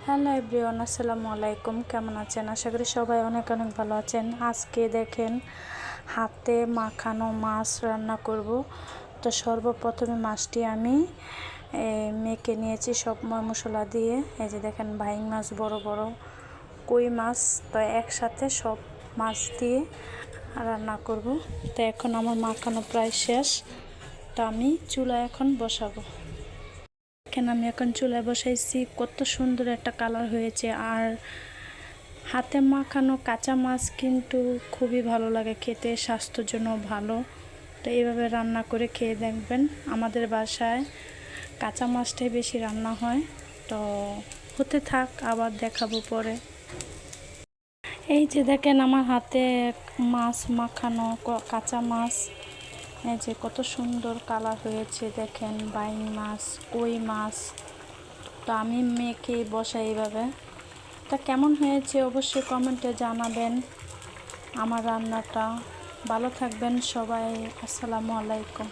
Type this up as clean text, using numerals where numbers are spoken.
Hello everyone, আসসালামু আলাইকুম। কেমন আছেন? আশা করি সবাই অনেক অনেক ভালো আছেন। আজকে দেখেন হাতে মাখানো মাছ রান্না করব। তো সর্বপ্রথমে মাছটি আমি মেখে নিয়েছি সব মশলা দিয়ে। এই যে দেখেন বাইং মাছ, বড় বড় কই মাছ, তো একসাথে সব মাছ দিয়ে রান্না করব। তো এখন আমার মাখানো প্রায় শেষ, তো আমি চুলা এখন বসাবো। আমি এখন চুলায় বসাইছি, কত সুন্দর একটা কালার হয়েছে। আর হাতে মাখানো কাঁচা মাছ কিন্তু খুবই ভালো লাগে খেতে, স্বাস্থ্যের জন্য ভালো। তো এইভাবে রান্না করে খেয়ে দেখবেন। আমাদের বাসায় কাঁচা মাছটাই বেশি রান্না হয়। তো হতে থাক, আবার দেখাবো পরে। এই যে দেখেন আমার হাতে মাছ মাখানো কাঁচা মাছ, এই যে কত সুন্দর কালার হয়েছে দেখেন। বাইং মাছ, কই মাছ, তো আমি মেখে বসাই এইভাবে। তা কেমন হয়েছে অবশ্যই কমেন্টে জানাবেন আমার রান্নাটা। ভালো থাকবেন সবাই। আসসালামু আলাইকুম।